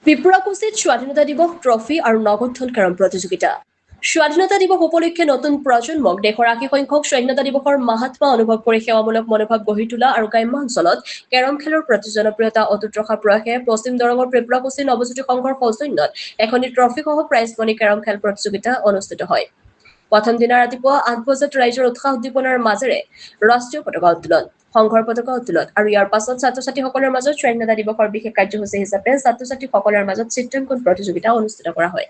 পিপুৰাকুছিত স্বাধীনতা দিৱস ট্ৰফি আৰু নগদ ধন কেৰম প্ৰতিযোগিতা স্বাধীনতা দিৱস উপলক্ষে নতুন প্ৰজন্মক দেশৰ আশী সংখ্যক স্বাধীনতা দিৱসৰ মাহাত্ম্য অনুভৱ কৰি সেৱামূলক মনোভাৱ গঢ়ি তোলা আৰু গ্ৰাম্য অঞ্চলত কেৰম খেলৰ প্ৰতি জনপ্ৰিয়তা অটুট ৰখাৰ প্ৰয়াসে পশ্চিম দৰঙৰ পিপুৰাকুছি নৱজ্যোতি সংঘৰ সৌজন্যত এখনি ট্ৰফিসহ প্ৰাইজ মনি কেৰম খেল প্ৰতিযোগিতা অনুষ্ঠিত হয়। প্ৰথম দিনা ৰাতিপুৱা ৮ বজাত ৰাইজৰ উৎসাহ উদ্দীপনাৰ মাজেৰে ৰাষ্ট্ৰীয় পতাকা উত্তোলন, সংঘৰ পতাকা উত্তোলন আৰু ইয়াৰ পাছত ছাত্ৰ-ছাত্ৰীসকলৰ মাজত স্বাধীনতা দিৱসৰ বিশেষ কাৰ্যসূচী হিচাপে ছাত্ৰ-ছাত্ৰীসকলৰ মাজত চিত্ৰাংকন প্ৰতিযোগিতা অনুষ্ঠিত কৰা হয়।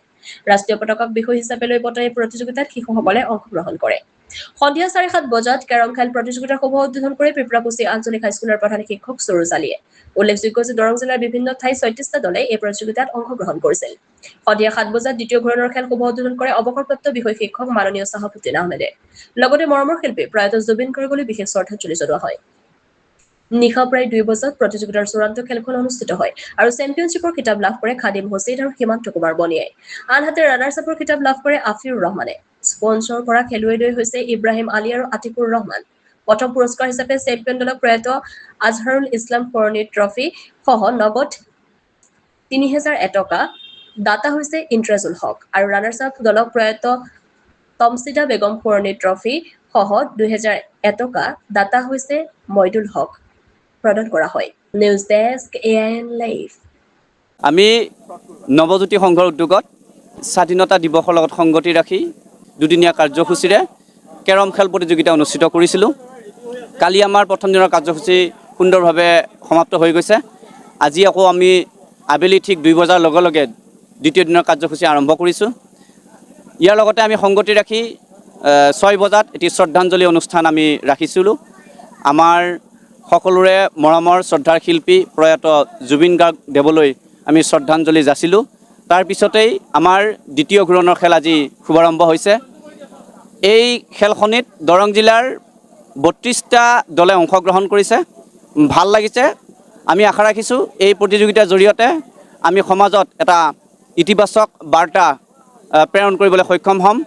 ৰাষ্ট্ৰীয় পতাকাক বিষয় হিচাপে লৈ পতা এই প্ৰতিযোগিতাত শিশুসকলে অংশগ্ৰহণ কৰে। সন্ধিয়া ৭:৩০ বজাত কেৰম খেল প্ৰতিযোগিতাৰ শুভ উদ্বোধন কৰি পিপুৰাকুছি আঞ্চলিক হাইস্কুলৰ প্ৰধান শিক্ষক সৰুজ আলীয়ে। উল্লেখযোগ্য যে দৰং জিলাৰ বিভিন্ন ঠাইৰ ৩৬টা দলে এই প্ৰতিযোগিতাত অংশগ্ৰহণ কৰিছিল। সন্ধিয়া ৭ বজাত দ্বিতীয় ঘূৰণৰ খেল শুভ উদ্বোধন কৰে অৱসৰপ্ৰাপ্ত বিষয় শিক্ষক মাননীয় চাহাবুদ্দিন আহমেদে। লগতে মৰমৰ শিল্পী প্ৰয়াত জুবিন গাৰ্গলৈ বিশেষ শ্ৰদ্ধাঞ্জলি জনোৱা হয়। নিশা প্ৰায় ২ বজাত প্ৰতিযোগিতাৰ চূড়ান্ত খেলখন অনুষ্ঠিত হয় আৰু চেম্পিয়নশ্বিপৰ খিতাপ লাভ কৰে খাদিম হুছেইন আৰু সীমান্ত কুমাৰ বনিয়াই। আনহাতে ৰানাৰ্ছ আপৰ খিতাপ লাভ কৰে আফিউৰ ৰহমানে। স্পনচৰ কৰা খেলুৱৈদ্বয় হৈছে ইব্ৰাহিম আলী আৰু আতিকুৰ ৰহমান। প্ৰথম পুৰস্কাৰ হিচাপে চেম্পিয়ন দলক প্ৰয়াত আজহাৰুল ইছলাম সোঁৱৰণী ট্ৰফি সহ নগদ ৩,০০০ টকা দাতা হৈছে ইন্দ্ৰাজুল হক আৰু ৰানাৰ্ছ আপ দলক প্ৰয়াত তমছিদা বেগম সোঁৱৰণী ট্ৰফি সহ ২,০০০ টকা দাতা হৈছে মইদুল হক প্ৰদান কৰা হয়। News desk AIN live. আমি নৱজ্যোতি সংঘৰ উদ্যোগত স্বাধীনতা দিৱসৰ লগত সংগতি ৰাখি দুদিনীয়া কাৰ্যসূচীৰে কেৰম খেল প্ৰতিযোগিতা অনুষ্ঠিত কৰিছিলোঁ। কালি আমাৰ প্ৰথম দিনৰ কাৰ্যসূচী সুন্দৰভাৱে সমাপ্ত হৈ গৈছে। আজি আকৌ আমি আবেলি ঠিক ২ বজাৰ লগে লগে দ্বিতীয় দিনৰ কাৰ্যসূচী আৰম্ভ কৰিছোঁ। ইয়াৰ লগতে আমি সংগতি ৰাখি ৬ বজাত এটি শ্ৰদ্ধাঞ্জলি অনুষ্ঠান আমি ৰাখিছিলোঁ। আমাৰ সকলোৰে মৰমৰ শ্ৰদ্ধাৰ শিল্পী প্ৰয়াত জুবিন গাৰ্গ দেৱলৈ আমি শ্ৰদ্ধাঞ্জলি যাচিলোঁ। তাৰ পিছতেই আমাৰ দ্বিতীয় ঘূৰণৰ খেল আজি শুভাৰম্ভ হৈছে। এই খেলখনিত দৰং জিলাৰ ৩২টা দলে অংশগ্ৰহণ কৰিছে। ভাল লাগিছে। আমি আশা ৰাখিছোঁ এই প্ৰতিযোগিতাৰ জৰিয়তে আমি সমাজত এটা ইতিবাচক বাৰ্তা প্ৰেৰণ কৰিবলৈ সক্ষম হ'ম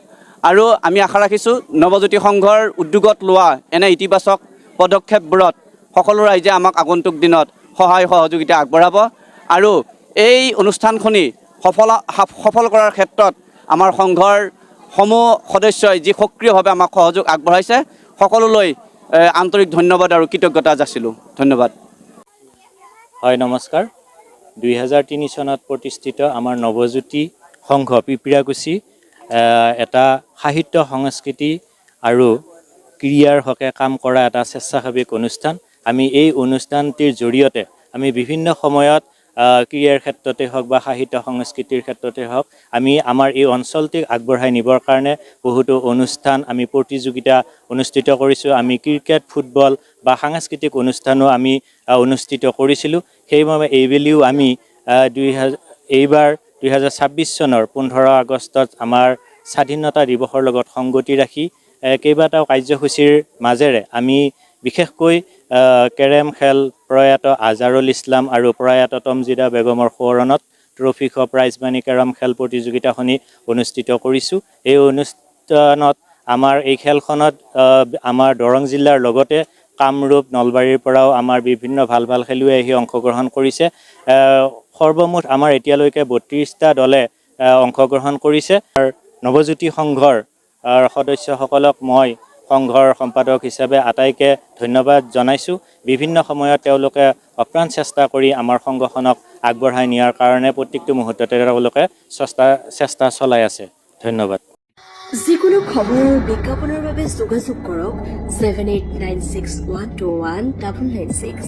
আৰু আমি আশা ৰাখিছোঁ নৱজ্যোতি সংঘৰ উদ্যোগত লোৱা এনে ইতিবাচক পদক্ষেপবোৰত সকলো ৰাইজে আমাক আগন্তুক দিনত সহায় সহযোগিতা আগবঢ়াব আৰু এই অনুষ্ঠানখনি সফল কৰাৰ ক্ষেত্ৰত আমাৰ সংঘৰ সমূহ সদস্যই যি সক্ৰিয়ভাৱে আমাক সহযোগ আগবঢ়াইছে সকলোলৈ আন্তৰিক ধন্যবাদ আৰু কৃতজ্ঞতা যাচিলোঁ। ধন্যবাদ। হয়, নমস্কাৰ। ২০০৩ চনত প্ৰতিষ্ঠিত আমাৰ নৱজ্যোতি সংঘ পিপৰাকুছি এটা সাহিত্য সংস্কৃতি আৰু ক্ৰীড়াৰ হকে কাম কৰা এটা স্বেচ্ছাসেৱক অনুষ্ঠান। আমি এই অনুষ্ঠানটিৰ জৰিয়তে আমি বিভিন্ন সময়ত ক্ৰীড়াৰ ক্ষেত্ৰতে হওক বা সাহিত্য সংস্কৃতিৰ ক্ষেত্ৰতে হওক আমি আমাৰ এই অঞ্চলটিক আগবঢ়াই নিবৰ কাৰণে বহুতো অনুষ্ঠান আমি প্ৰতিযোগিতা অনুষ্ঠিত কৰিছোঁ। আমি ক্ৰিকেট, ফুটবল বা সাংস্কৃতিক অনুষ্ঠানো আমি অনুষ্ঠিত কৰিছিলোঁ। সেইবাবে এইবেলিও আমি এইবাৰ ২০২৬ চনৰ ১৫ আগষ্টত আমাৰ স্বাধীনতা দিৱসৰ লগত সংগতি ৰাখি কেইবাটাও কাৰ্যসূচীৰ মাজেৰে আমি বিশেষকৈ কেৰম খেল প্ৰয়াত আজহাৰুল ইছলাম আৰু প্ৰয়াত তমজিদা বেগমৰ সোঁৱৰণত ট্ৰফি সহ প্ৰাইজ মানি কেৰম খেল প্ৰতিযোগিতাখনি অনুষ্ঠিত কৰিছোঁ। এই অনুষ্ঠানত আমাৰ এই খেলখনত আমাৰ দৰং জিলাৰ লগতে কামৰূপ, নলবাৰীৰ পৰাও আমাৰ বিভিন্ন ভাল ভাল খেলুৱৈ আহি অংশগ্ৰহণ কৰিছে। সৰ্বমুঠ আমাৰ এতিয়ালৈকে ৩২টা দলে অংশগ্ৰহণ কৰিছে। নৱজ্যোতি সংঘৰ সদস্যসকলক মই সংঘৰ সম্পাদক হিচাপে আটাইকে ধন্যবাদ জনাইছোঁ। বিভিন্ন সময়ত তেওঁলোকে অপ্ৰাণ চেষ্টা কৰি আমাৰ সংঘখনক আগবঢ়াই নিয়াৰ কাৰণে প্ৰত্যেকটো মুহূৰ্ততে তেওঁলোকে চেষ্টা চলাই আছে। ধন্যবাদ। যিকোনো খবৰ আৰু বিজ্ঞাপনৰ বাবে যোগাযোগ কৰক 7896121996।